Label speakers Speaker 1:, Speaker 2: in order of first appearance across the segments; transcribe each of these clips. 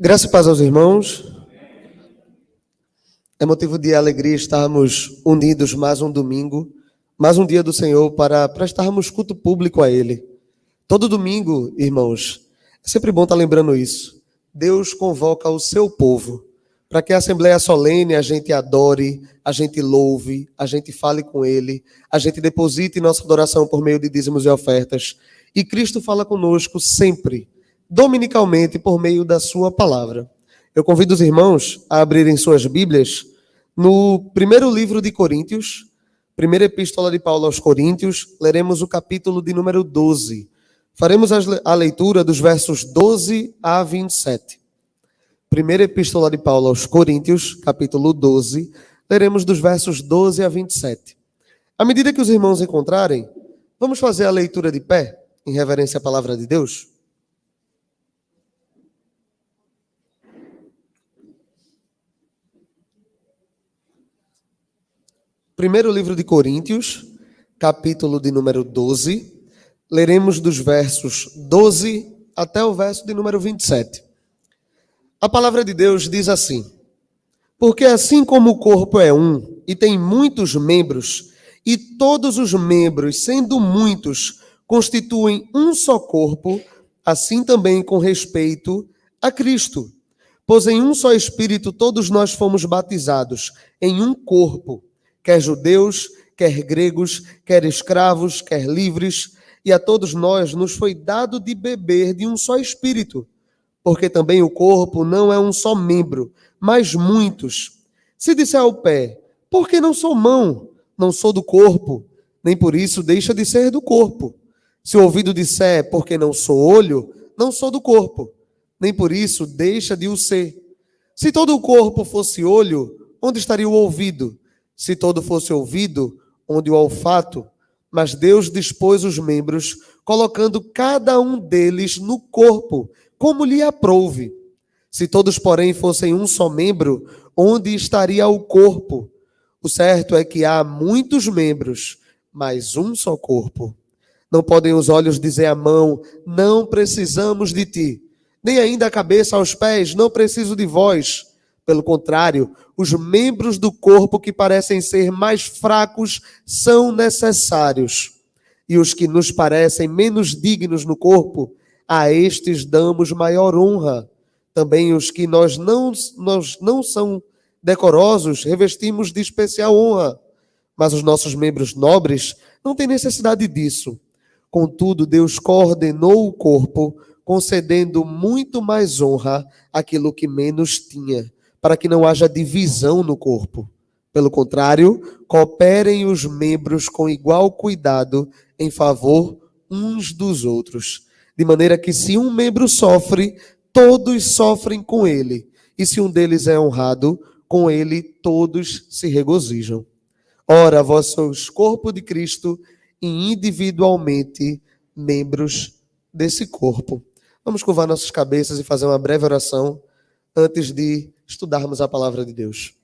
Speaker 1: Graça e paz aos irmãos. É motivo de alegria estarmos unidos mais um domingo, mais um dia do Senhor para prestarmos culto público a Ele. Todo domingo, irmãos, é sempre bom estar lembrando isso. Deus convoca o seu povo para que a Assembleia Solene a gente adore, a gente louve, a gente fale com Ele, a gente deposite nossa adoração por meio de dízimos e ofertas. E Cristo fala conosco sempre, dominicalmente, por meio da sua palavra. Eu convido os irmãos a abrirem suas Bíblias no primeiro livro de Coríntios, primeira epístola de Paulo aos Coríntios, leremos o capítulo de número 12. Faremos a leitura dos versos 12 a 27. Primeira epístola de Paulo aos Coríntios, capítulo 12, leremos dos versos 12 a 27. À medida que os irmãos encontrarem, vamos fazer a leitura de pé, em reverência à palavra de Deus? Primeiro livro de Coríntios, capítulo de número 12, leremos dos versos 12 até o verso de número 27. A palavra de Deus diz assim: porque assim como o corpo é um e tem muitos membros, e todos os membros, sendo muitos, constituem um só corpo, assim também com respeito a Cristo. Pois em um só Espírito todos nós fomos batizados, em um corpo, quer judeus, quer gregos, quer escravos, quer livres, e a todos nós nos foi dado de beber de um só Espírito. Porque também o corpo não é um só membro, mas muitos. Se disser ao pé, por que não sou mão? Não sou do corpo, nem por isso deixa de ser do corpo. Se o ouvido disser, porque não sou olho, não sou do corpo, nem por isso deixa de o ser. Se todo o corpo fosse olho, onde estaria o ouvido? Se todo fosse ouvido, onde o olfato? Mas Deus dispôs os membros, colocando cada um deles no corpo, como lhe aprouve. Se todos, porém, fossem um só membro, onde estaria o corpo? O certo é que há muitos membros, mas um só corpo. Não podem os olhos dizer à mão, não precisamos de ti, nem ainda a cabeça aos pés, não preciso de vós. Pelo contrário, os membros do corpo que parecem ser mais fracos são necessários. E os que nos parecem menos dignos no corpo, a estes damos maior honra. Também os que nós não são decorosos, revestimos de especial honra. Mas os nossos membros nobres não têm necessidade disso. Contudo, Deus coordenou o corpo, concedendo muito mais honra àquilo que menos tinha, para que não haja divisão no corpo. Pelo contrário, cooperem os membros com igual cuidado em favor uns dos outros. De maneira que se um membro sofre, todos sofrem com ele. E se um deles é honrado, com ele todos se regozijam. Ora, vós sois corpo de Cristo e individualmente membros desse corpo. Vamos curvar nossas cabeças e fazer uma breve oração antes de estudarmos a palavra de Deus.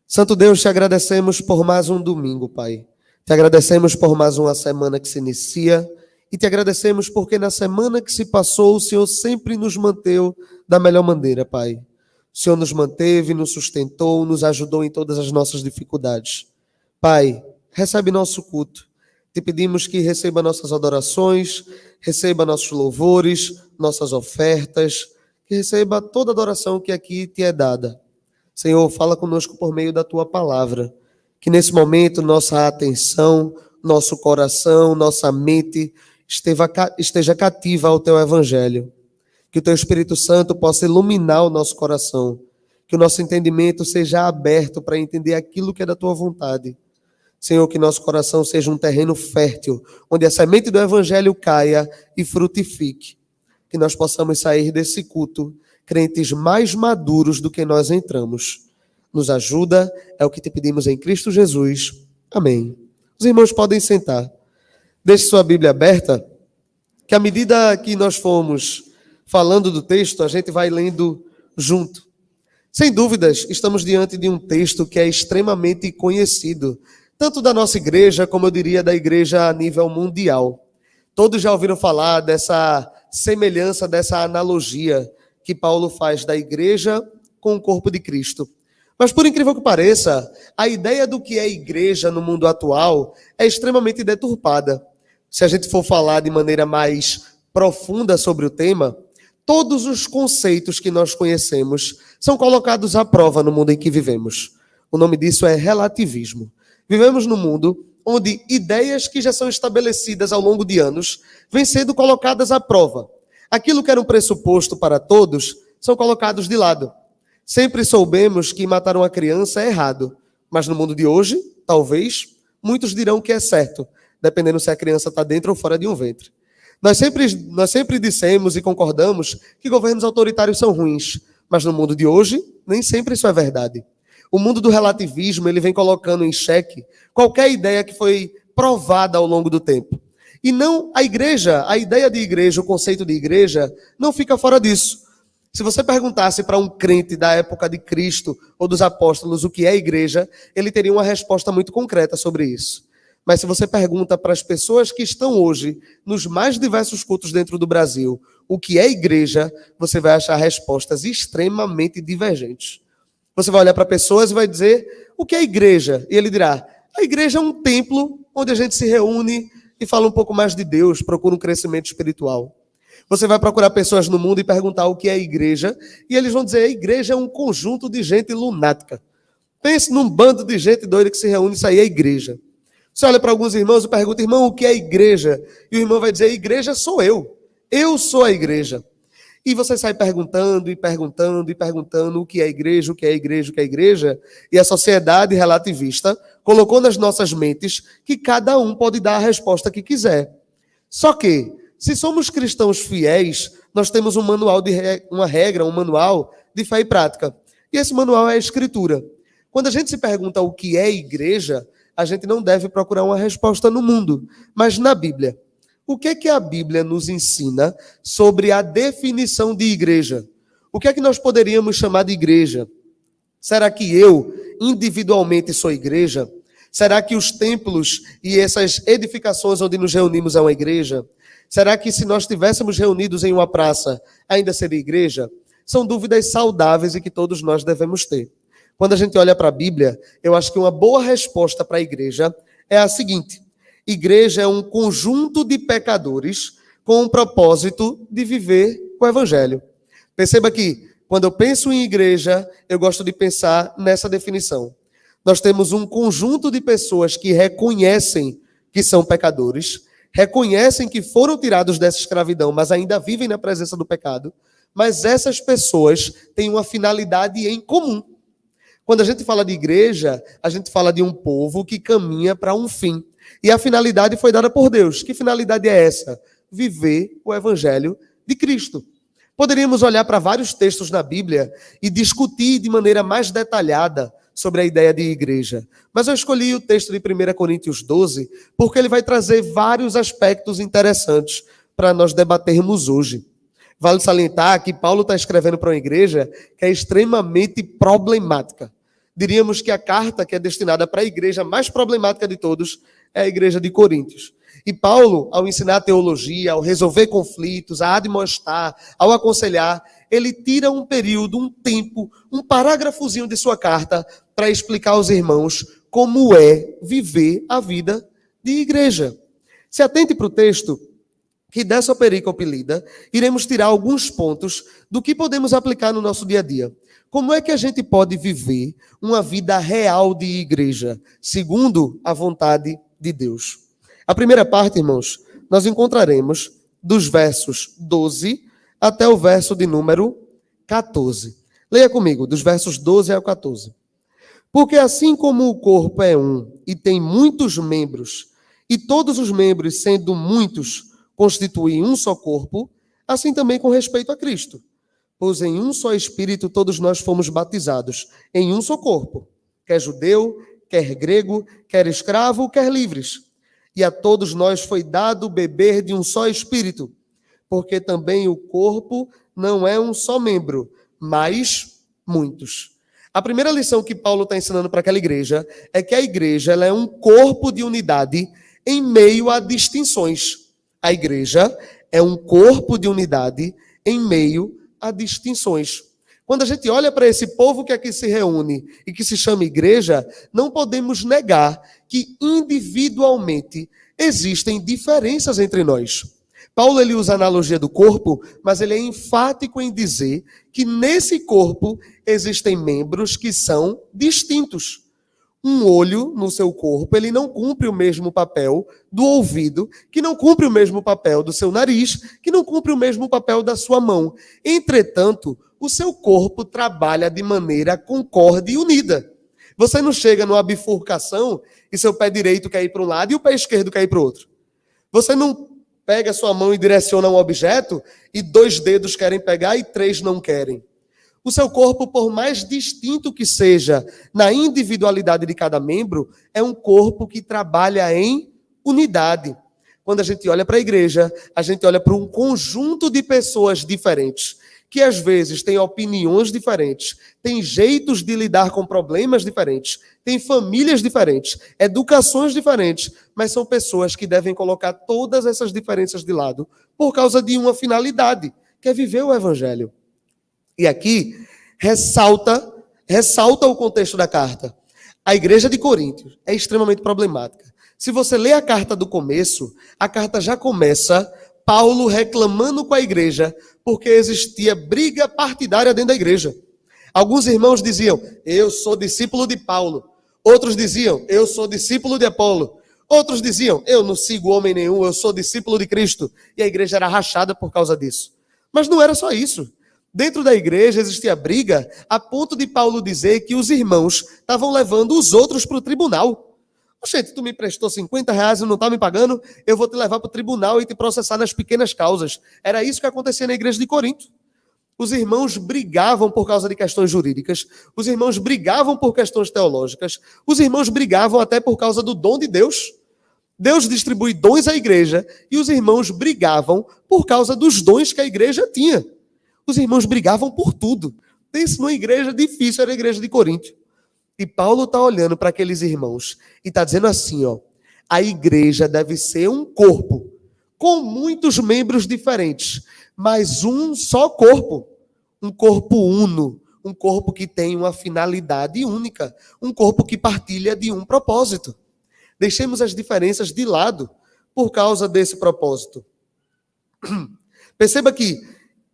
Speaker 1: Santo Deus, te agradecemos por mais um domingo, Pai. Te agradecemos por mais uma semana que se inicia. E te agradecemos porque na semana que se passou, o Senhor sempre nos manteve da melhor maneira, Pai. O Senhor nos manteve, nos sustentou, nos ajudou em todas as nossas dificuldades. Pai, recebe nosso culto. Te pedimos que receba nossas adorações, receba nossos louvores, nossas ofertas, que receba toda a adoração que aqui te é dada. Senhor, fala conosco por meio da tua palavra. Que nesse momento nossa atenção, nosso coração, nossa mente esteja cativa ao teu evangelho. Que o teu Espírito Santo possa iluminar o nosso coração. Que o nosso entendimento seja aberto para entender aquilo que é da tua vontade. Senhor, que nosso coração seja um terreno fértil, onde a semente do evangelho caia e frutifique. Que nós possamos sair desse culto crentes mais maduros do que nós entramos. Nos ajuda, é o que te pedimos em Cristo Jesus. Amém. Os irmãos podem sentar. Deixe sua Bíblia aberta, que à medida que nós formos falando do texto, a gente vai lendo junto. Sem dúvidas, estamos diante de um texto que é extremamente conhecido, tanto da nossa igreja, como eu diria, da igreja a nível mundial. Todos já ouviram falar dessa semelhança, dessa analogia que Paulo faz da igreja com o corpo de Cristo. Mas, por incrível que pareça, a ideia do que é igreja no mundo atual é extremamente deturpada. Se a gente for falar de maneira mais profunda sobre o tema, todos os conceitos que nós conhecemos são colocados à prova no mundo em que vivemos. O nome disso é relativismo. Vivemos num mundo onde ideias que já são estabelecidas ao longo de anos vêm sendo colocadas à prova. Aquilo que era um pressuposto para todos são colocados de lado. Sempre soubemos que matar uma criança é errado, mas no mundo de hoje, talvez, muitos dirão que é certo, dependendo se a criança está dentro ou fora de um ventre. Nós sempre dissemos e concordamos que governos autoritários são ruins, mas no mundo de hoje, nem sempre isso é verdade. O mundo do relativismo, ele vem colocando em xeque qualquer ideia que foi provada ao longo do tempo. E não a igreja, a ideia de igreja, o conceito de igreja, não fica fora disso. Se você perguntasse para um crente da época de Cristo ou dos apóstolos o que é igreja, ele teria uma resposta muito concreta sobre isso. Mas se você pergunta para as pessoas que estão hoje nos mais diversos cultos dentro do Brasil o que é igreja, você vai achar respostas extremamente divergentes. Você vai olhar para pessoas e vai dizer, o que é igreja? E ele dirá, a igreja é um templo onde a gente se reúne e fala um pouco mais de Deus, procura um crescimento espiritual. Você vai procurar pessoas no mundo e perguntar o que é igreja, e eles vão dizer, a igreja é um conjunto de gente lunática. Pense num bando de gente doida que se reúne, isso aí é igreja. Você olha para alguns irmãos e pergunta, irmão, o que é igreja? E o irmão vai dizer, igreja sou eu sou a igreja. E você sai perguntando e perguntando e perguntando o que é igreja, o que é igreja, o que é igreja, e a sociedade relativista colocou nas nossas mentes que cada um pode dar a resposta que quiser. Só que, se somos cristãos fiéis, nós temos um manual um manual de fé e prática. E esse manual é a Escritura. Quando a gente se pergunta o que é igreja, a gente não deve procurar uma resposta no mundo, mas na Bíblia. O que é que a Bíblia nos ensina sobre a definição de igreja? O que é que nós poderíamos chamar de igreja? Será que eu, individualmente, sou igreja? Será que os templos e essas edificações onde nos reunimos é uma igreja? Será que se nós estivéssemos reunidos em uma praça, ainda seria igreja? São dúvidas saudáveis e que todos nós devemos ter. Quando a gente olha para a Bíblia, eu acho que uma boa resposta para a igreja é a seguinte: igreja é um conjunto de pecadores com o propósito de viver o Evangelho. Perceba que, quando eu penso em igreja, eu gosto de pensar nessa definição. Nós temos um conjunto de pessoas que reconhecem que são pecadores, reconhecem que foram tirados dessa escravidão, mas ainda vivem na presença do pecado, mas essas pessoas têm uma finalidade em comum. Quando a gente fala de igreja, a gente fala de um povo que caminha para um fim. E a finalidade foi dada por Deus. Que finalidade é essa? Viver o Evangelho de Cristo. Poderíamos olhar para vários textos na Bíblia e discutir de maneira mais detalhada sobre a ideia de igreja. Mas eu escolhi o texto de 1 Coríntios 12 porque ele vai trazer vários aspectos interessantes para nós debatermos hoje. Vale salientar que Paulo está escrevendo para uma igreja que é extremamente problemática. Diríamos que a carta que é destinada para a igreja mais problemática de todos é a igreja de Coríntios. E Paulo, ao ensinar teologia, ao resolver conflitos, a admoestar, ao aconselhar, ele tira um período, um tempo, um parágrafozinho de sua carta para explicar aos irmãos como é viver a vida de igreja. Se atente para o texto, que dessa perícope lida, iremos tirar alguns pontos do que podemos aplicar no nosso dia a dia. Como é que a gente pode viver uma vida real de igreja, segundo a vontade de Deus? A primeira parte, irmãos, nós encontraremos dos versos 12 até o verso de número 14. Leia comigo, dos versos 12 ao 14. Porque assim como o corpo é um e tem muitos membros, e todos os membros, sendo muitos, constituem um só corpo, assim também com respeito a Cristo. Pois em um só Espírito todos nós fomos batizados, em um só corpo, quer judeu, quer grego, quer escravo, quer livres. E a todos nós foi dado beber de um só Espírito, porque também o corpo não é um só membro, mas muitos. A primeira lição que Paulo está ensinando para aquela igreja é que a igreja ela é um corpo de unidade em meio a distinções. A igreja é um corpo de unidade em meio há distinções. Quando a gente olha para esse povo que aqui se reúne e que se chama igreja, não podemos negar que individualmente existem diferenças entre nós. Paulo ele usa a analogia do corpo, mas ele é enfático em dizer que nesse corpo existem membros que são distintos. Um olho no seu corpo, ele não cumpre o mesmo papel do ouvido, que não cumpre o mesmo papel do seu nariz, que não cumpre o mesmo papel da sua mão. Entretanto, o seu corpo trabalha de maneira concorde e unida. Você não chega numa bifurcação e seu pé direito quer ir para um lado e o pé esquerdo quer ir para o outro. Você não pega a sua mão e direciona um objeto e 2 dedos querem pegar e 3 não querem. O seu corpo, por mais distinto que seja na individualidade de cada membro, é um corpo que trabalha em unidade. Quando a gente olha para a igreja, a gente olha para um conjunto de pessoas diferentes, que às vezes têm opiniões diferentes, têm jeitos de lidar com problemas diferentes, têm famílias diferentes, educações diferentes, mas são pessoas que devem colocar todas essas diferenças de lado por causa de uma finalidade, que é viver o evangelho. E aqui ressalta o contexto da carta. A igreja de Coríntios é extremamente problemática. Se você lê a carta do começo, a carta já começa Paulo reclamando com a igreja porque existia briga partidária dentro da igreja. Alguns irmãos diziam, eu sou discípulo de Paulo. Outros diziam, eu sou discípulo de Apolo. Outros diziam, eu não sigo homem nenhum, eu sou discípulo de Cristo. E a igreja era rachada por causa disso. Mas não era só isso. Dentro da igreja existia briga a ponto de Paulo dizer que os irmãos estavam levando os outros para o tribunal. Gente, tu me prestou R$50 e não está me pagando, eu vou te levar para o tribunal e te processar nas pequenas causas. Era isso que acontecia na igreja de Corinto. Os irmãos brigavam por causa de questões jurídicas, os irmãos brigavam por questões teológicas, os irmãos brigavam até por causa do dom de Deus. Deus distribui dons à igreja e os irmãos brigavam por causa dos dons que a igreja tinha. Os irmãos brigavam por tudo. Pense numa igreja difícil, era a igreja de Corinto. E Paulo está olhando para aqueles irmãos e está dizendo assim, ó, a igreja deve ser um corpo, com muitos membros diferentes, mas um só corpo. Um corpo uno, um corpo que tem uma finalidade única, um corpo que partilha de um propósito. Deixemos as diferenças de lado por causa desse propósito. Perceba que,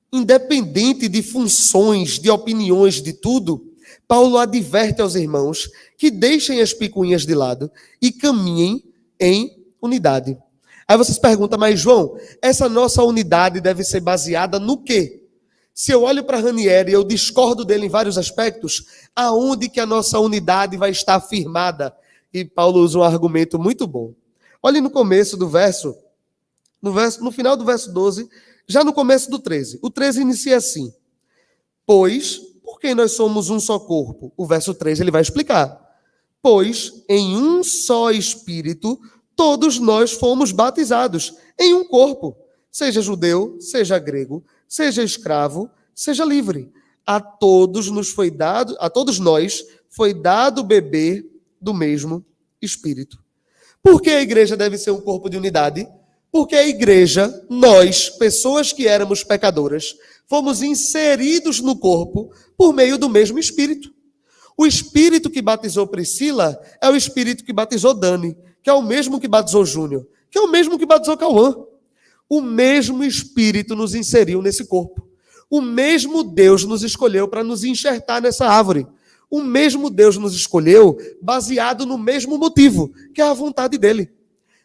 Speaker 1: independente de funções, de opiniões, de tudo, Paulo adverte aos irmãos que deixem as picuinhas de lado e caminhem em unidade. Aí vocês perguntam, mas João, essa nossa unidade deve ser baseada no quê? Se eu olho para Ranieri e eu discordo dele em vários aspectos, aonde que a nossa unidade vai estar firmada? E Paulo usa um argumento muito bom. Olhe no começo do verso, no final do verso 12, já no começo do 13. O 13 inicia assim. Pois, por que nós somos um só corpo? O verso 13 ele vai explicar. Pois, em um só Espírito, todos nós fomos batizados em um corpo. Seja judeu, seja grego, seja escravo, seja livre. A todos nós foi dado beber do mesmo Espírito. Por que a igreja deve ser um corpo de unidade? Porque a igreja, nós, pessoas que éramos pecadoras, fomos inseridos no corpo por meio do mesmo Espírito. O Espírito que batizou Priscila é o Espírito que batizou Dani, que é o mesmo que batizou Júnior, que é o mesmo que batizou Cauã. O mesmo Espírito nos inseriu nesse corpo. O mesmo Deus nos escolheu para nos enxertar nessa árvore. O mesmo Deus nos escolheu baseado no mesmo motivo, que é a vontade dele.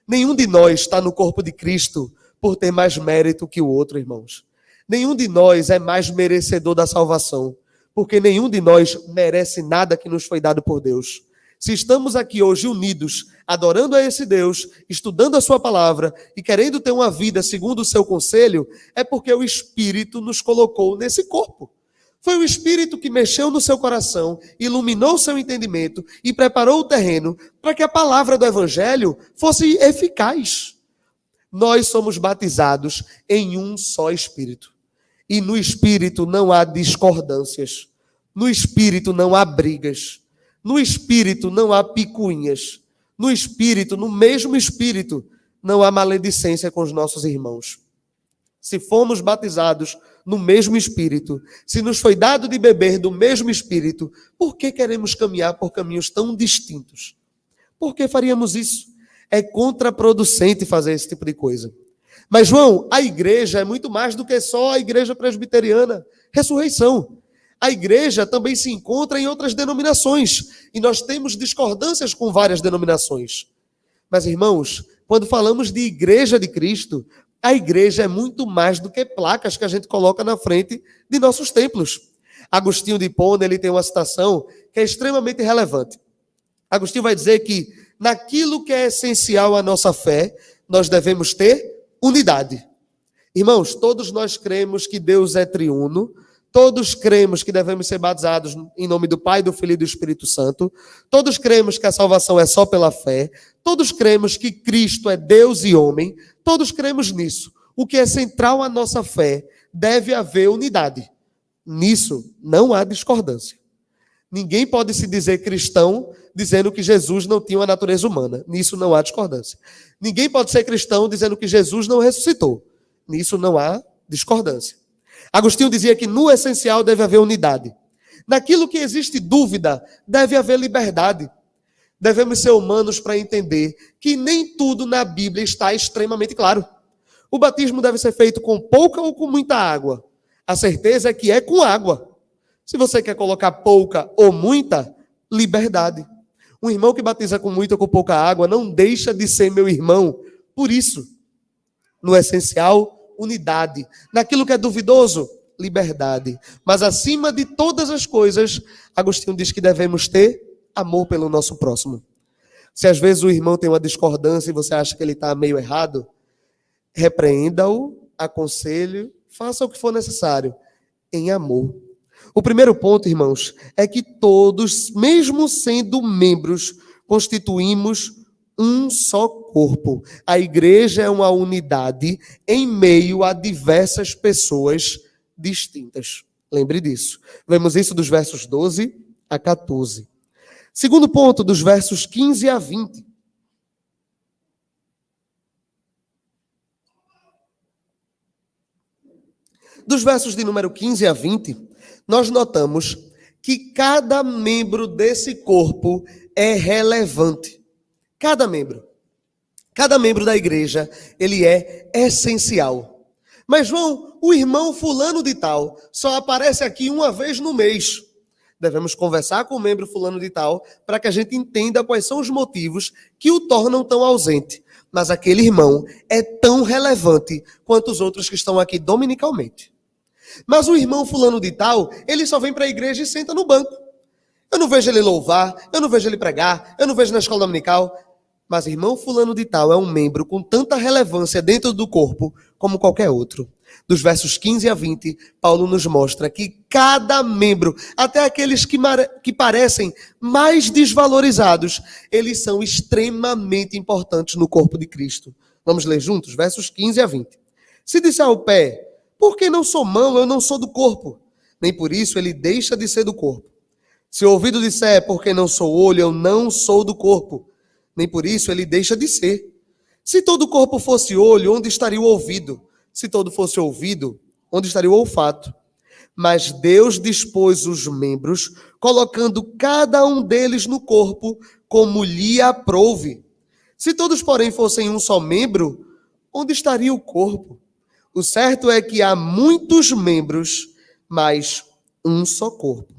Speaker 1: Nenhum de nós está no corpo de Cristo por ter mais mérito que o outro, irmãos. Nenhum de nós é mais merecedor da salvação, porque nenhum de nós merece nada que nos foi dado por Deus. Se estamos aqui hoje unidos, adorando a esse Deus, estudando a sua palavra e querendo ter uma vida segundo o seu conselho, é porque o Espírito nos colocou nesse corpo. Foi o Espírito que mexeu no seu coração, iluminou o seu entendimento e preparou o terreno para que a palavra do Evangelho fosse eficaz. Nós somos batizados em um só Espírito. E no Espírito não há discordâncias. No Espírito não há brigas. No Espírito não há picuinhas. No Espírito, no mesmo Espírito, não há maledicência com os nossos irmãos. Se fomos batizados no mesmo Espírito, se nos foi dado de beber do mesmo Espírito, por que queremos caminhar por caminhos tão distintos? Por que faríamos isso? É contraproducente fazer esse tipo de coisa. Mas, João, a igreja é muito mais do que só a igreja presbiteriana. Ressurreição. A igreja também se encontra em outras denominações. E nós temos discordâncias com várias denominações. Mas, irmãos, quando falamos de igreja de Cristo, a igreja é muito mais do que placas que a gente coloca na frente de nossos templos. Agostinho de Hipona, ele tem uma citação que é extremamente relevante. Agostinho vai dizer que naquilo que é essencial à nossa fé, nós devemos ter unidade. Irmãos, todos nós cremos que Deus é triuno, todos cremos que devemos ser batizados em nome do Pai, do Filho e do Espírito Santo, todos cremos que a salvação é só pela fé, todos cremos que Cristo é Deus e homem, todos cremos nisso. O que é central à nossa fé, deve haver unidade. Nisso não há discordância. Ninguém pode se dizer cristão dizendo que Jesus não tinha uma natureza humana. Nisso não há discordância. Ninguém pode ser cristão dizendo que Jesus não ressuscitou. Nisso não há discordância. Agostinho dizia que no essencial deve haver unidade. Naquilo que existe dúvida, deve haver liberdade. Devemos ser humanos para entender que nem tudo na Bíblia está extremamente claro. O batismo deve ser feito com pouca ou com muita água. A certeza é que é com água. Se você quer colocar pouca ou muita, liberdade. Um irmão que batiza com muita ou com pouca água não deixa de ser meu irmão. Por isso, no essencial, unidade. Naquilo que é duvidoso, liberdade. Mas acima de todas as coisas, Agostinho diz que devemos ter amor pelo nosso próximo. Se às vezes o irmão tem uma discordância e você acha que ele está meio errado, repreenda-o, aconselhe, faça o que for necessário, em amor. O primeiro ponto, irmãos, é que todos, mesmo sendo membros, constituímos um só corpo. A igreja é uma unidade em meio a diversas pessoas distintas. Lembre disso. Vemos isso dos versos 12 a 14. Segundo ponto, dos versos 15 a 20. Dos versos de número 15 a 20, nós notamos que cada membro desse corpo é relevante. Cada membro da igreja, ele é essencial. Mas, João, o irmão fulano de tal só aparece aqui uma vez no mês. Devemos conversar com o membro fulano de tal para que a gente entenda quais são os motivos que o tornam tão ausente. Mas aquele irmão é tão relevante quanto os outros que estão aqui dominicalmente. Mas o irmão fulano de tal, ele só vem para a igreja e senta no banco. Eu não vejo ele louvar, eu não vejo ele pregar, eu não vejo na escola dominical. Mas irmão fulano de tal é um membro com tanta relevância dentro do corpo como qualquer outro. Dos versos 15 a 20, Paulo nos mostra que cada membro, até aqueles que parecem mais desvalorizados, eles são extremamente importantes no corpo de Cristo. Vamos ler juntos, versos 15 a 20. Se disser ao pé, porque não sou mão, eu não sou do corpo, nem por isso ele deixa de ser do corpo. Se o ouvido disser, porque não sou olho, eu não sou do corpo, nem por isso ele deixa de ser. Se todo o corpo fosse olho, onde estaria o ouvido? Se todo fosse ouvido, onde estaria o olfato? Mas Deus dispôs os membros, colocando cada um deles no corpo, como lhe aprouve. Se todos, porém, fossem um só membro, onde estaria o corpo? O certo é que há muitos membros, mas um só corpo.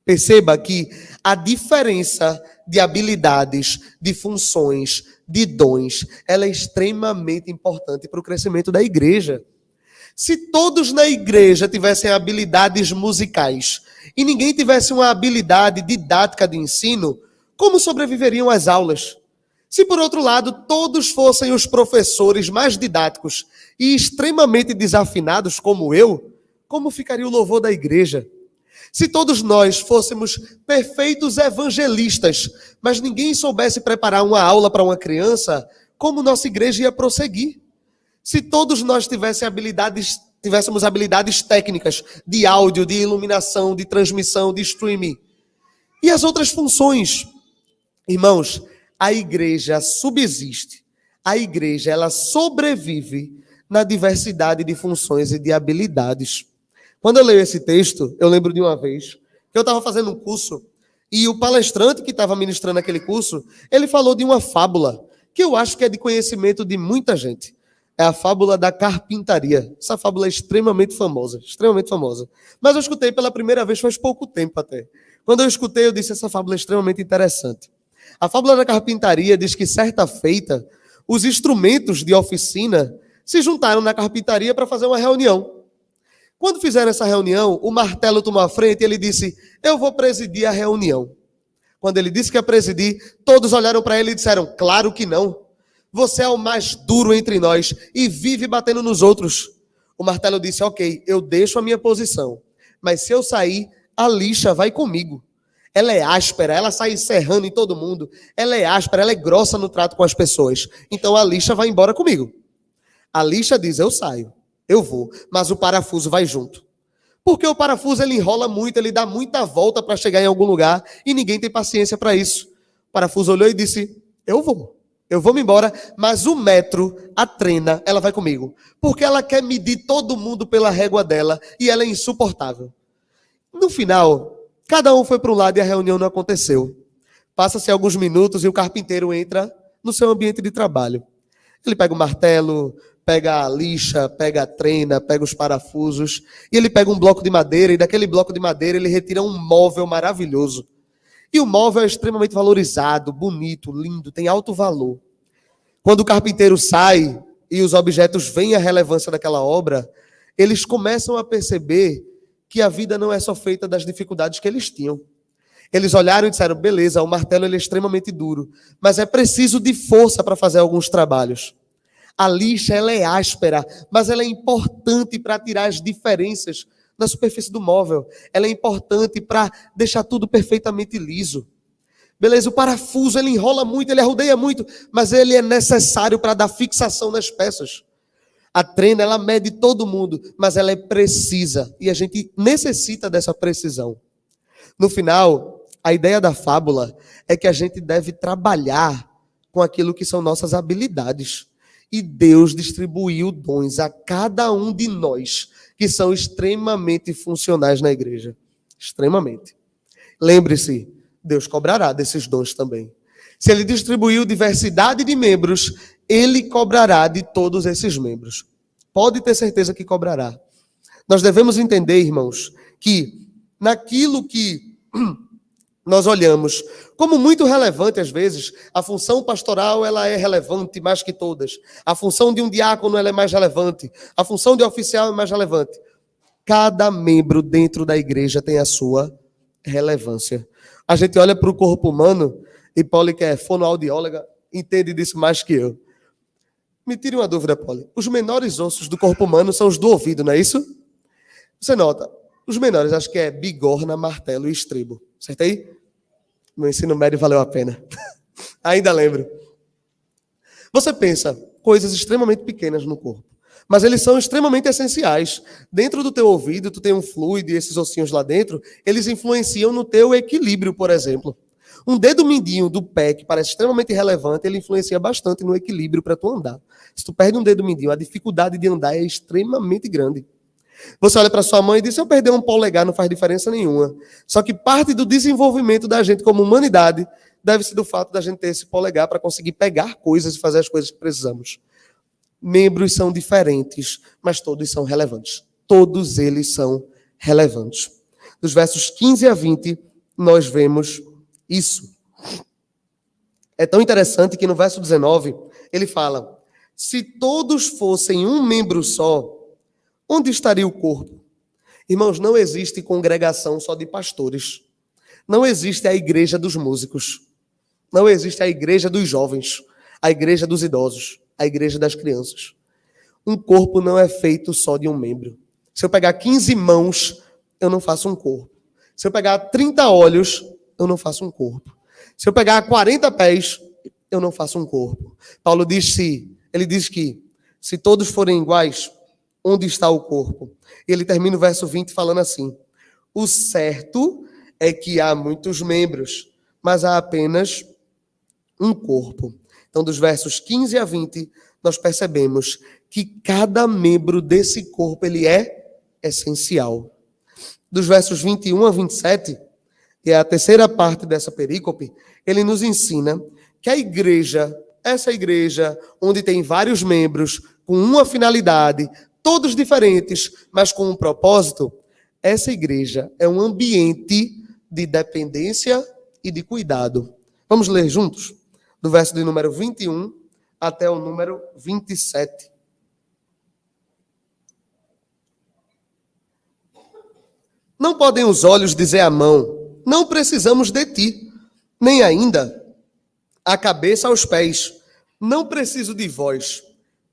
Speaker 1: Perceba que a diferença de habilidades, de funções, de dons, ela é extremamente importante para o crescimento da igreja. Se todos na igreja tivessem habilidades musicais e ninguém tivesse uma habilidade didática de ensino, como sobreviveriam as aulas? Se, por outro lado, todos fossem os professores mais didáticos e extremamente desafinados como eu, como ficaria o louvor da igreja? Se todos nós fôssemos perfeitos evangelistas, mas ninguém soubesse preparar uma aula para uma criança, como nossa igreja ia prosseguir? Se todos nós tivéssemos habilidades técnicas de áudio, de iluminação, de transmissão, de streaming, e as outras funções? Irmãos, a igreja subsiste, a igreja ela sobrevive na diversidade de funções e de habilidades. Quando eu leio esse texto, eu lembro de uma vez que eu estava fazendo um curso e o palestrante que estava ministrando aquele curso, ele falou de uma fábula que eu acho que é de conhecimento de muita gente. É a fábula da carpintaria. Essa fábula é extremamente famosa, extremamente famosa. Mas eu escutei pela primeira vez faz pouco tempo até. Quando eu escutei, eu disse, essa fábula é extremamente interessante. A fábula da carpintaria diz que certa feita, os instrumentos de oficina se juntaram na carpintaria para fazer uma reunião. Quando fizeram essa reunião, o martelo tomou a frente e ele disse, eu vou presidir a reunião. Quando ele disse que ia presidir, todos olharam para ele e disseram, claro que não. Você é o mais duro entre nós e vive batendo nos outros. O martelo disse, ok, eu deixo a minha posição, mas se eu sair, a lixa vai comigo. Ela é áspera, ela sai serrando em todo mundo. Ela é áspera, ela é grossa no trato com as pessoas. Então a lixa vai embora comigo. A lixa diz, eu saio, eu vou, mas o parafuso vai junto. Porque o parafuso ele enrola muito, ele dá muita volta para chegar em algum lugar e ninguém tem paciência para isso. O parafuso olhou e disse, eu vou me embora, mas o metro, a trena, ela vai comigo. Porque ela quer medir todo mundo pela régua dela e ela é insuportável. No final, cada um foi para um lado e a reunião não aconteceu. Passa-se alguns minutos e o carpinteiro entra no seu ambiente de trabalho. Ele pega o martelo, pega a lixa, pega a trena, pega os parafusos, e ele pega um bloco de madeira, e daquele bloco de madeira ele retira um móvel maravilhoso. E o móvel é extremamente valorizado, bonito, lindo, tem alto valor. Quando o carpinteiro sai e os objetos veem a relevância daquela obra, eles começam a perceber que a vida não é só feita das dificuldades que eles tinham. Eles olharam e disseram, beleza, o martelo ele é extremamente duro, mas é preciso de força para fazer alguns trabalhos. A lixa ela é áspera, mas ela é importante para tirar as diferenças na superfície do móvel. Ela é importante para deixar tudo perfeitamente liso. Beleza, o parafuso ele enrola muito, ele arrodeia muito, mas ele é necessário para dar fixação nas peças. A trena, ela mede todo mundo, mas ela é precisa. E a gente necessita dessa precisão. No final, a ideia da fábula é que a gente deve trabalhar com aquilo que são nossas habilidades. E Deus distribuiu dons a cada um de nós, que são extremamente funcionais na igreja. Extremamente. Lembre-se, Deus cobrará desses dons também. Se Ele distribuiu diversidade de membros, Ele cobrará de todos esses membros. Pode ter certeza que cobrará. Nós devemos entender, irmãos, que naquilo que nós olhamos como muito relevante às vezes, a função pastoral ela é relevante mais que todas. A função de um diácono ela é mais relevante. A função de oficial é mais relevante. Cada membro dentro da igreja tem a sua relevância. A gente olha para o corpo humano, e Polly, que é fonoaudióloga, entende disso mais que eu. Me tire uma dúvida, Polly. Os menores ossos do corpo humano são os do ouvido, não é isso? Você nota, os menores, acho que é bigorna, martelo e estribo. Acertei? Meu ensino médio valeu a pena. Ainda lembro. Você pensa, coisas extremamente pequenas no corpo, mas eles são extremamente essenciais. Dentro do teu ouvido, tu tem um fluido e esses ossinhos lá dentro, eles influenciam no teu equilíbrio, por exemplo. Um dedo mindinho do pé, que parece extremamente relevante, ele influencia bastante no equilíbrio para tu andar. Se tu perde um dedo mindinho, a dificuldade de andar é extremamente grande. Você olha para sua mãe e diz, se eu perder um polegar não faz diferença nenhuma. Só que parte do desenvolvimento da gente como humanidade deve-se do fato da gente ter esse polegar para conseguir pegar coisas e fazer as coisas que precisamos. Membros são diferentes, mas todos são relevantes. Todos eles são relevantes. Dos versos 15 a 20, nós vemos isso. É tão interessante que no verso 19, ele fala, se todos fossem um membro só, onde estaria o corpo? Irmãos, não existe congregação só de pastores. Não existe a igreja dos músicos. Não existe a igreja dos jovens. A igreja dos idosos. A igreja das crianças. Um corpo não é feito só de um membro. Se eu pegar 15 mãos, eu não faço um corpo. Se eu pegar 30 olhos, eu não faço um corpo. Se eu pegar 40 pés, eu não faço um corpo. Paulo ele diz que se todos forem iguais, onde está o corpo? Ele termina o verso 20 falando assim, o certo é que há muitos membros, mas há apenas um corpo. Então, dos versos 15 a 20, nós percebemos que cada membro desse corpo, ele é essencial. Dos versos 21 a 27, que é a terceira parte dessa perícope, ele nos ensina que a igreja, essa igreja, onde tem vários membros, com uma finalidade, todos diferentes, mas com um propósito, essa igreja é um ambiente de dependência e de cuidado. Vamos ler juntos? Do verso de número 21 até o número 27. Não podem os olhos dizer à mão, não precisamos de ti, nem ainda a cabeça aos pés, não preciso de vós.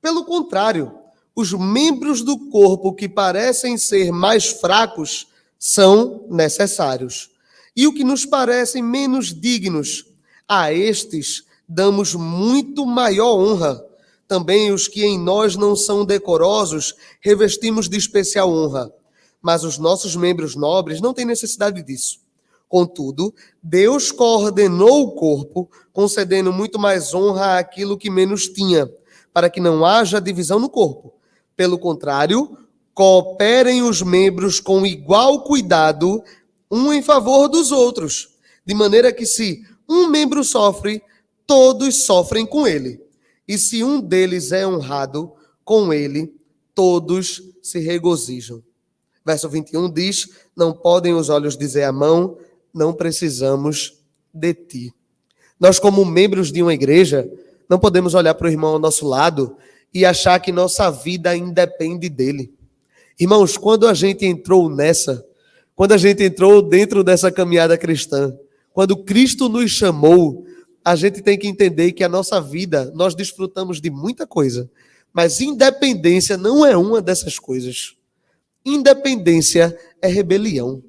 Speaker 1: Pelo contrário, os membros do corpo que parecem ser mais fracos são necessários. E o que nos parecem menos dignos, a estes damos muito maior honra. Também os que em nós não são decorosos, revestimos de especial honra. Mas os nossos membros nobres não têm necessidade disso. Contudo, Deus coordenou o corpo, concedendo muito mais honra àquilo que menos tinha, para que não haja divisão no corpo. Pelo contrário, cooperem os membros com igual cuidado, um em favor dos outros, de maneira que se um membro sofre, todos sofrem com ele. E se um deles é honrado, com ele todos se regozijam. Verso 21 diz, não podem os olhos dizer à mão, não precisamos de ti. Nós, como membros de uma igreja, não podemos olhar para o irmão ao nosso lado e achar que nossa vida independe dele. Irmãos, quando a gente entrou nessa, quando a gente entrou dentro dessa caminhada cristã, quando Cristo nos chamou, a gente tem que entender que a nossa vida, nós desfrutamos de muita coisa, mas independência não é uma dessas coisas. Independência é rebelião.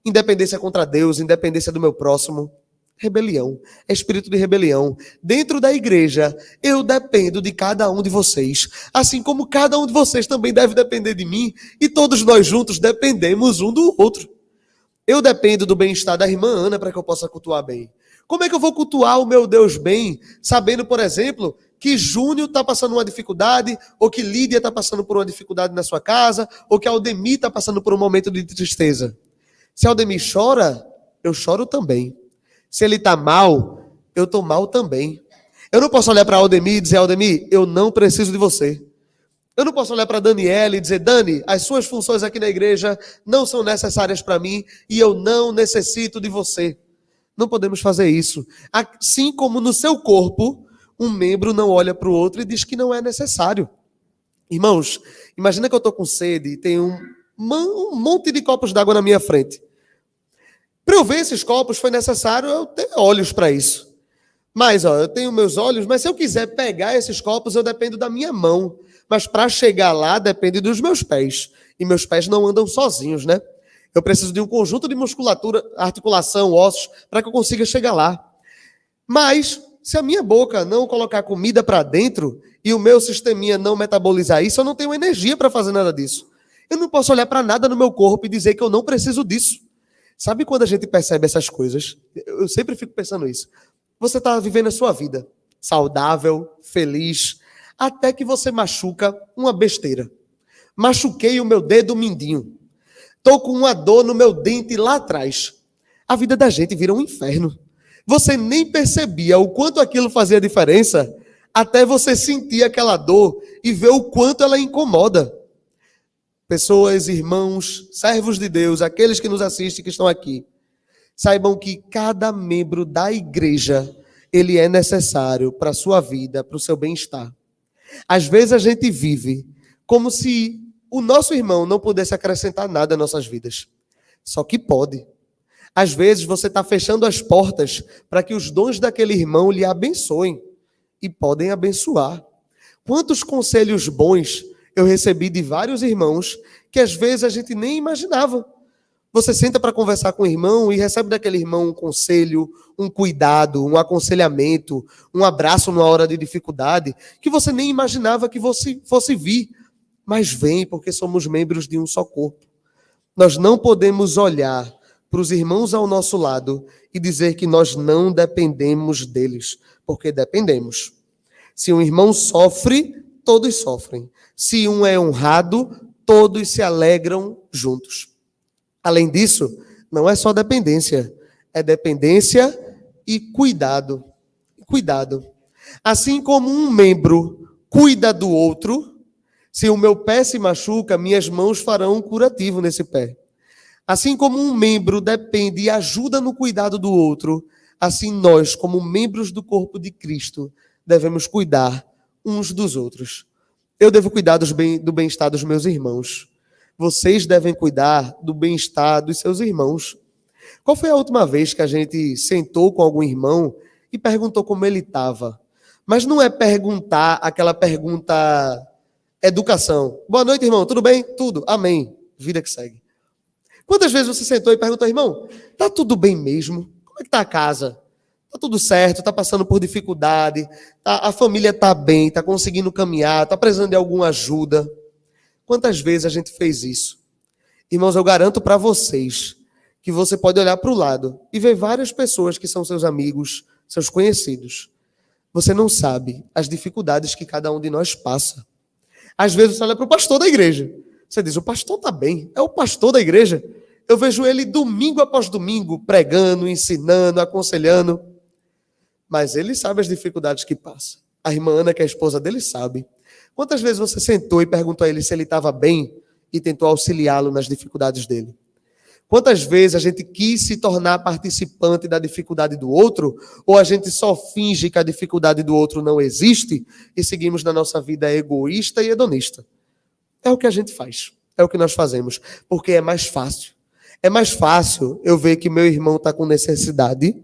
Speaker 1: Independência contra Deus, independência do meu próximo, rebelião. É espírito de rebelião. Dentro da igreja, eu dependo de cada um de vocês. Assim como cada um de vocês também deve depender de mim. E todos nós juntos dependemos um do outro. Eu dependo do bem-estar da irmã Ana para que eu possa cultuar bem. Como é que eu vou cultuar o meu Deus bem, sabendo, por exemplo, que Júnior está passando uma dificuldade, ou que Lídia está passando por uma dificuldade na sua casa, ou que Aldemir está passando por um momento de tristeza? Se Aldemir chora, eu choro também. Se ele está mal, eu estou mal também. Eu não posso olhar para Aldemir e dizer, Aldemir, eu não preciso de você. Eu não posso olhar para Daniela e dizer, Dani, as suas funções aqui na igreja não são necessárias para mim e eu não necessito de você. Não podemos fazer isso. Assim como no seu corpo, um membro não olha para o outro e diz que não é necessário. Irmãos, imagina que eu estou com sede e tem um monte de copos d'água na minha frente. Para eu ver esses copos, foi necessário eu ter olhos para isso. Mas, eu tenho meus olhos, mas se eu quiser pegar esses copos, eu dependo da minha mão. Mas para chegar lá, depende dos meus pés. E meus pés não andam sozinhos, né? Eu preciso de um conjunto de musculatura, articulação, ossos, para que eu consiga chegar lá. Mas, se a minha boca não colocar comida para dentro e o meu sisteminha não metabolizar isso, eu não tenho energia para fazer nada disso. Eu não posso olhar para nada no meu corpo e dizer que eu não preciso disso. Sabe quando a gente percebe essas coisas? Eu sempre fico pensando isso. Você está vivendo a sua vida saudável, feliz, até que você machuca uma besteira. Machuquei o meu dedo mindinho. Estou com uma dor no meu dente lá atrás. A vida da gente vira um inferno. Você nem percebia o quanto aquilo fazia diferença até você sentir aquela dor e ver o quanto ela incomoda. Pessoas, irmãos, servos de Deus, aqueles que nos assistem, que estão aqui, saibam que cada membro da igreja, ele é necessário para a sua vida, para o seu bem-estar. Às vezes a gente vive como se o nosso irmão não pudesse acrescentar nada às nossas vidas. Só que pode. Às vezes você está fechando as portas para que os dons daquele irmão lhe abençoem. E podem abençoar. Quantos conselhos bons eu recebi de vários irmãos que às vezes a gente nem imaginava. Você senta para conversar com o irmão e recebe daquele irmão um conselho, um cuidado, um aconselhamento, um abraço numa hora de dificuldade, que você nem imaginava que fosse vir. Mas vem, porque somos membros de um só corpo. Nós não podemos olhar para os irmãos ao nosso lado e dizer que nós não dependemos deles, porque dependemos. Se um irmão sofre, todos sofrem. Se um é honrado, todos se alegram juntos. Além disso, não é só dependência, é dependência e cuidado. Cuidado. Assim como um membro cuida do outro, se o meu pé se machuca, minhas mãos farão um curativo nesse pé. Assim como um membro depende e ajuda no cuidado do outro, assim nós, como membros do corpo de Cristo, devemos cuidar uns dos outros. Eu devo cuidar do bem-estar dos meus irmãos. Vocês devem cuidar do bem-estar dos seus irmãos. Qual foi a última vez que a gente sentou com algum irmão e perguntou como ele estava? Mas não é perguntar aquela pergunta educação. Boa noite, irmão. Tudo bem? Tudo. Amém. Vida que segue. Quantas vezes você sentou e perguntou, irmão, tá tudo bem mesmo? Como é que tá a casa? Tá tudo certo? Tá passando por dificuldade? A família tá bem? Tá conseguindo caminhar? Tá precisando de alguma ajuda? Quantas vezes a gente fez isso? Irmãos, eu garanto para vocês que você pode olhar para o lado e ver várias pessoas que são seus amigos, seus conhecidos. Você não sabe as dificuldades que cada um de nós passa. Às vezes você olha para o pastor da igreja. Você diz, o pastor está bem, é o pastor da igreja. Eu vejo ele domingo após domingo, pregando, ensinando, aconselhando. Mas ele sabe as dificuldades que passa. A irmã Ana, que é a esposa dele, sabe. Quantas vezes você sentou e perguntou a ele se ele estava bem e tentou auxiliá-lo nas dificuldades dele? Quantas vezes a gente quis se tornar participante da dificuldade do outro, ou a gente só finge que a dificuldade do outro não existe e seguimos na nossa vida egoísta e hedonista? É o que a gente faz, é o que nós fazemos, porque é mais fácil. É mais fácil eu ver que meu irmão está com necessidade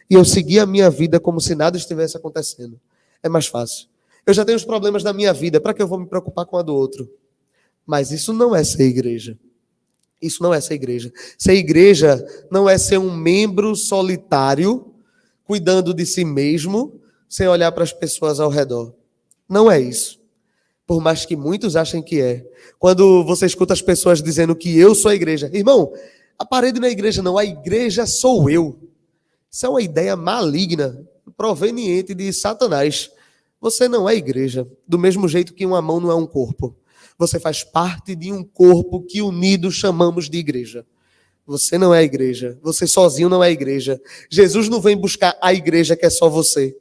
Speaker 1: e eu seguir a minha vida como se nada estivesse acontecendo. É mais fácil. Eu já tenho os problemas da minha vida, para que eu vou me preocupar com a do outro? Mas isso não é ser igreja. Isso não é ser igreja. Ser igreja não é ser um membro solitário, cuidando de si mesmo, sem olhar para as pessoas ao redor. Não é isso. Por mais que muitos achem que é. Quando você escuta as pessoas dizendo que eu sou a igreja. Irmão, a parede não é a igreja, não. A igreja sou eu. Isso é uma ideia maligna, proveniente de Satanás. Você não é igreja. Do mesmo jeito que uma mão não é um corpo. Você faz parte de um corpo que unidos chamamos de igreja. Você não é a igreja. Você sozinho não é a igreja. Jesus não vem buscar a igreja que é só você.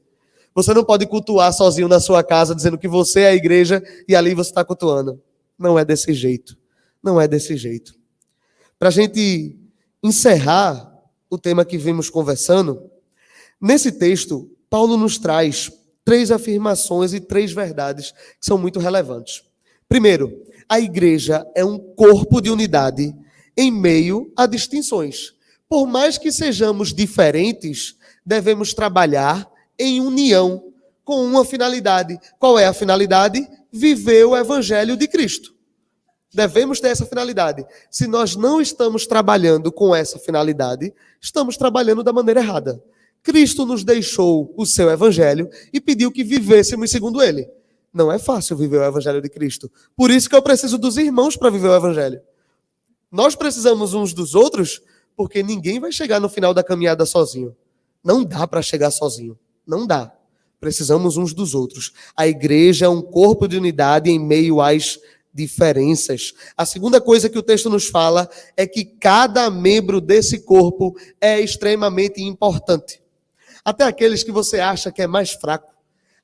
Speaker 1: Você não pode cultuar sozinho na sua casa, dizendo que você é a igreja e ali você está cultuando. Não é desse jeito. Não é desse jeito. Para a gente encerrar o tema que vimos conversando, nesse texto, Paulo nos traz 3 afirmações e 3 verdades que são muito relevantes. Primeiro, a igreja é um corpo de unidade em meio a distinções. Por mais que sejamos diferentes, devemos trabalhar em união, com uma finalidade. Qual é a finalidade? Viver o evangelho de Cristo. Devemos ter essa finalidade. Se nós não estamos trabalhando com essa finalidade, estamos trabalhando da maneira errada. Cristo nos deixou o seu evangelho e pediu que vivêssemos segundo ele. Não é fácil viver o evangelho de Cristo. Por isso que eu preciso dos irmãos para viver o evangelho. Nós precisamos uns dos outros, porque ninguém vai chegar no final da caminhada sozinho. Não dá para chegar sozinho. Não dá. Precisamos uns dos outros. A igreja é um corpo de unidade em meio às diferenças. A segunda coisa que o texto nos fala é que cada membro desse corpo é extremamente importante. Até aqueles que você acha que é mais fraco,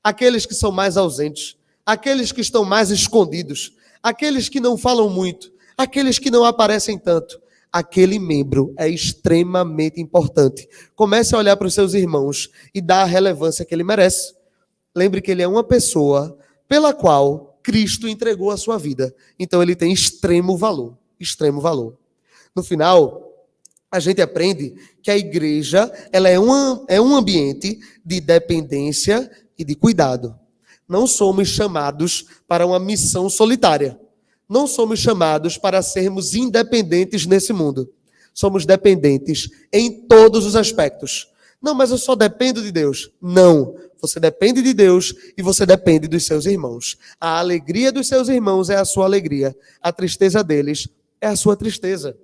Speaker 1: aqueles que são mais ausentes, aqueles que estão mais escondidos, aqueles que não falam muito, aqueles que não aparecem tanto. Aquele membro é extremamente importante. Comece a olhar para os seus irmãos e dar a relevância que ele merece. Lembre que ele é uma pessoa pela qual Cristo entregou a sua vida. Então ele tem extremo valor. Extremo valor. No final, a gente aprende que a igreja ela é um ambiente de dependência e de cuidado. Não somos chamados para uma missão solitária. Não somos chamados para sermos independentes nesse mundo. Somos dependentes em todos os aspectos. Não, mas eu só dependo de Deus. Não, você depende de Deus e você depende dos seus irmãos. A alegria dos seus irmãos é a sua alegria. A tristeza deles é a sua tristeza.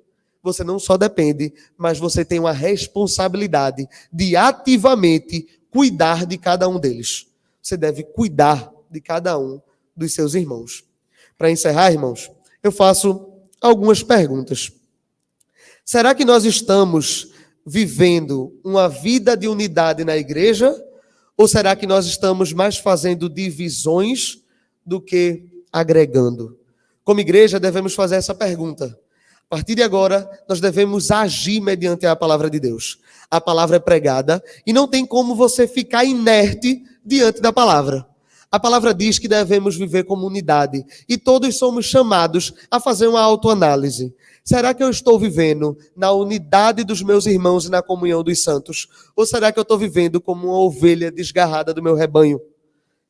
Speaker 1: Você não só depende, mas você tem uma responsabilidade de ativamente cuidar de cada um deles. Você deve cuidar de cada um dos seus irmãos. Para encerrar, irmãos, eu faço algumas perguntas. Será que nós estamos vivendo uma vida de unidade na igreja? Ou será que nós estamos mais fazendo divisões do que agregando? Como igreja, devemos fazer essa pergunta. A partir de agora, nós devemos agir mediante a palavra de Deus. A palavra é pregada e não tem como você ficar inerte diante da palavra. A palavra diz que devemos viver como unidade e todos somos chamados a fazer uma autoanálise. Será que eu estou vivendo na unidade dos meus irmãos e na comunhão dos santos? Ou será que eu estou vivendo como uma ovelha desgarrada do meu rebanho?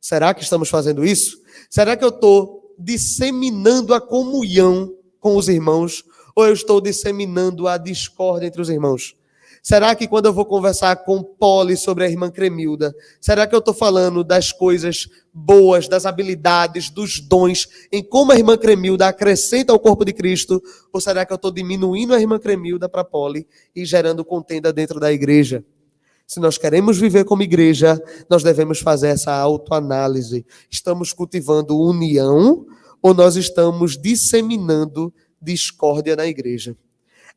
Speaker 1: Será que estamos fazendo isso? Será que eu estou disseminando a comunhão com os irmãos? Ou eu estou disseminando a discórdia entre os irmãos? Será que quando eu vou conversar com Poli sobre a irmã Cremilda, será que eu estou falando das coisas boas, das habilidades, dos dons, em como a irmã Cremilda acrescenta ao corpo de Cristo? Ou será que eu estou diminuindo a irmã Cremilda para Poli e gerando contenda dentro da igreja? Se nós queremos viver como igreja, nós devemos fazer essa autoanálise. Estamos cultivando união ou nós estamos disseminando discórdia na igreja?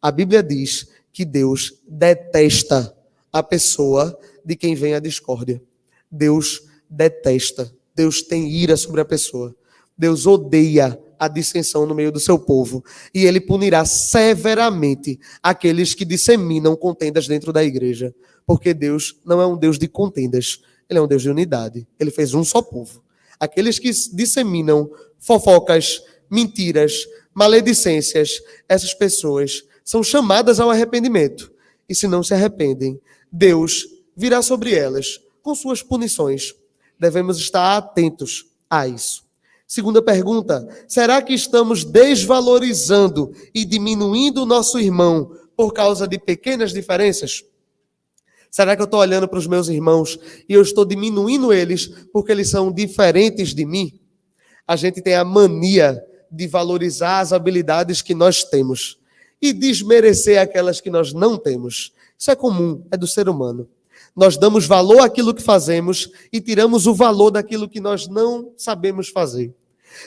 Speaker 1: A Bíblia diz que Deus detesta a pessoa de quem vem a discórdia. Deus detesta. Deus tem ira sobre a pessoa. Deus odeia a dissensão no meio do seu povo. E ele punirá severamente aqueles que disseminam contendas dentro da igreja. Porque Deus não é um Deus de contendas. Ele é um Deus de unidade. Ele fez um só povo. Aqueles que disseminam fofocas, mentiras, maledicências, essas pessoas são chamadas ao arrependimento. E se não se arrependem, Deus virá sobre elas com suas punições. Devemos estar atentos a isso. Segunda pergunta, será que estamos desvalorizando e diminuindo o nosso irmão por causa de pequenas diferenças? Será que eu estou olhando para os meus irmãos e eu estou diminuindo eles porque eles são diferentes de mim? A gente tem a mania de valorizar as habilidades que nós temos e desmerecer aquelas que nós não temos. Isso é comum, é do ser humano. Nós damos valor àquilo que fazemos e tiramos o valor daquilo que nós não sabemos fazer.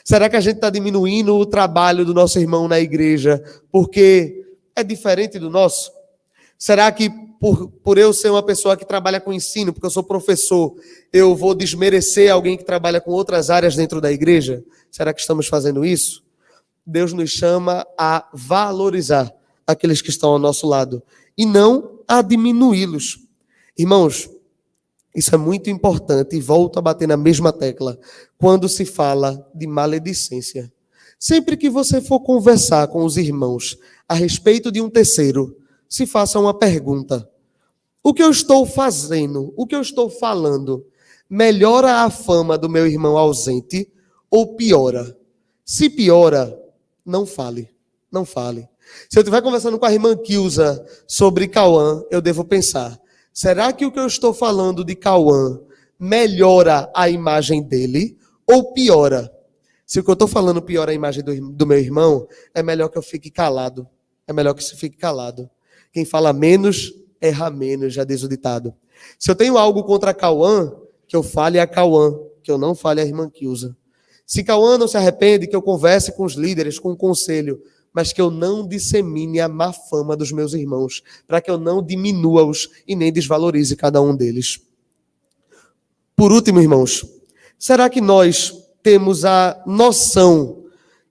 Speaker 1: Será que a gente está diminuindo o trabalho do nosso irmão na igreja porque é diferente do nosso? Será que por eu ser uma pessoa que trabalha com ensino, porque eu sou professor, eu vou desmerecer alguém que trabalha com outras áreas dentro da igreja? Será que estamos fazendo isso? Deus nos chama a valorizar aqueles que estão ao nosso lado e não a diminuí-los. Irmãos, isso é muito importante e volto a bater na mesma tecla quando se fala de maledicência. Sempre que você for conversar com os irmãos a respeito de um terceiro, se faça uma pergunta. O que eu estou fazendo, o que eu estou falando, melhora a fama do meu irmão ausente ou piora? Se piora, não fale, não fale. Se eu estiver conversando com a irmã Kilza sobre Cauã, eu devo pensar, será que o que eu estou falando de Cauã melhora a imagem dele ou piora? Se o que eu estou falando piora a imagem do meu irmão, é melhor que eu fique calado. É melhor que se fique calado. Quem fala menos, erra menos, já diz o ditado. Se eu tenho algo contra Cauã, que eu fale a Cauã, que eu não fale a irmã Kilza. Se Cauã não se arrepende, que eu converse com os líderes, com o conselho, mas que eu não dissemine a má fama dos meus irmãos, para que eu não diminua-os e nem desvalorize cada um deles. Por último, irmãos, será que nós temos a noção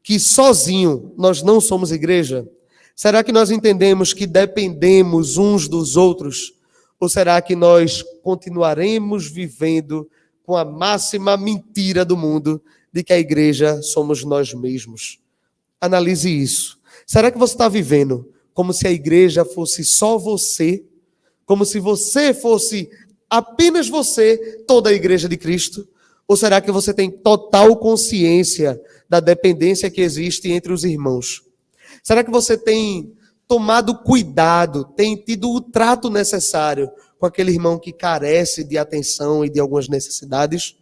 Speaker 1: que sozinho nós não somos igreja? Será que nós entendemos que dependemos uns dos outros? Ou será que nós continuaremos vivendo com a máxima mentira do mundo de que a igreja somos nós mesmos? Analise isso. Será que você está vivendo como se a igreja fosse só você? Como se você fosse apenas você, toda a igreja de Cristo? Ou será que você tem total consciência da dependência que existe entre os irmãos? Será que você tem tomado cuidado, tem tido o trato necessário com aquele irmão que carece de atenção e de algumas necessidades?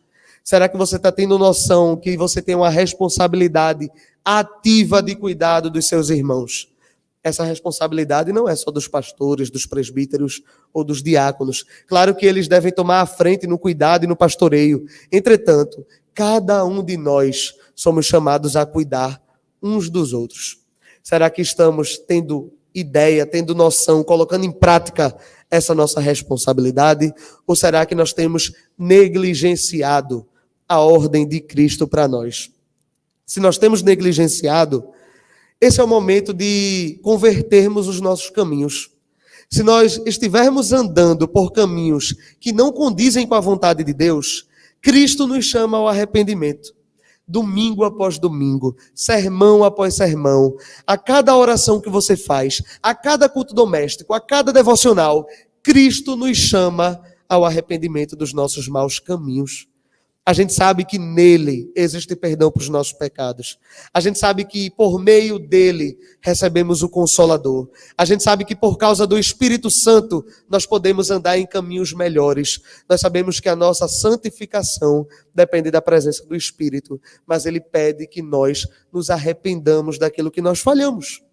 Speaker 1: Será que você está tendo noção que você tem uma responsabilidade ativa de cuidado dos seus irmãos? Essa responsabilidade não é só dos pastores, dos presbíteros ou dos diáconos. Claro que eles devem tomar a frente no cuidado e no pastoreio. Entretanto, cada um de nós somos chamados a cuidar uns dos outros? Será que estamos tendo ideia, tendo noção, colocando em prática essa nossa responsabilidade? Ou será que nós temos negligenciado a ordem de Cristo para nós? Se nós temos negligenciado, esse é o momento de convertermos os nossos caminhos. Se nós estivermos andando por caminhos que não condizem com a vontade de Deus, Cristo nos chama ao arrependimento. Domingo após domingo, sermão após sermão, a cada oração que você faz, a cada culto doméstico, a cada devocional, Cristo nos chama ao arrependimento dos nossos maus caminhos. A gente sabe que nele existe perdão para os nossos pecados. A gente sabe que por meio dele recebemos o Consolador. A gente sabe que por causa do Espírito Santo nós podemos andar em caminhos melhores. Nós sabemos que a nossa santificação depende da presença do Espírito. Mas ele pede que nós nos arrependamos daquilo que nós falhamos.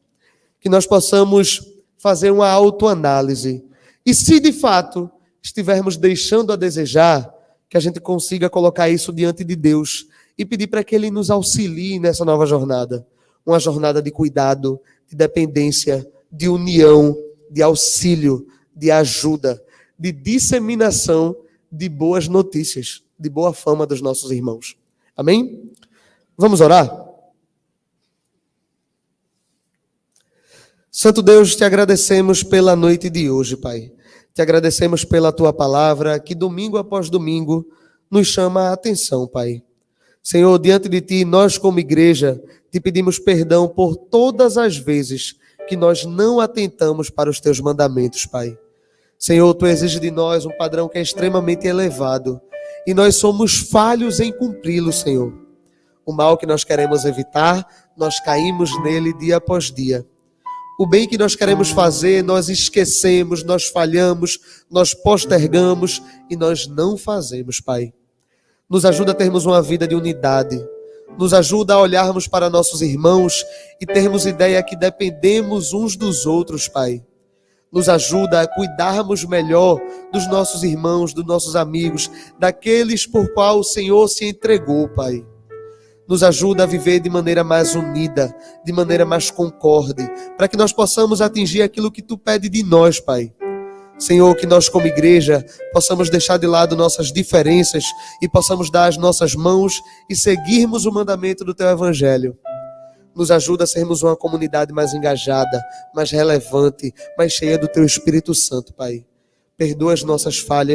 Speaker 1: Que nós possamos fazer uma autoanálise. E se de fato estivermos deixando a desejar, que a gente consiga colocar isso diante de Deus e pedir para que Ele nos auxilie nessa nova jornada. Uma jornada de cuidado, de dependência, de união, de auxílio, de ajuda, de disseminação de boas notícias, de boa fama dos nossos irmãos. Amém? Vamos orar? Santo Deus, te agradecemos pela noite de hoje, Pai. Te agradecemos pela tua palavra, que domingo após domingo nos chama a atenção, Pai. Senhor, diante de ti, nós como igreja, te pedimos perdão por todas as vezes que nós não atentamos para os teus mandamentos, Pai. Senhor, tu exiges de nós um padrão que é extremamente elevado e nós somos falhos em cumpri-lo, Senhor. O mal que nós queremos evitar, nós caímos nele dia após dia. O bem que nós queremos fazer, nós esquecemos, nós falhamos, nós postergamos e nós não fazemos, Pai. Nos ajuda a termos uma vida de unidade. Nos ajuda a olharmos para nossos irmãos e termos ideia que dependemos uns dos outros, Pai. Nos ajuda a cuidarmos melhor dos nossos irmãos, dos nossos amigos, daqueles por qual o Senhor se entregou, Pai. Nos ajuda a viver de maneira mais unida, de maneira mais concorde, para que nós possamos atingir aquilo que tu pede de nós, Pai. Senhor, que nós como igreja possamos deixar de lado nossas diferenças e possamos dar as nossas mãos e seguirmos o mandamento do teu evangelho. Nos ajuda a sermos uma comunidade mais engajada, mais relevante, mais cheia do teu Espírito Santo, Pai. Perdoa as nossas falhas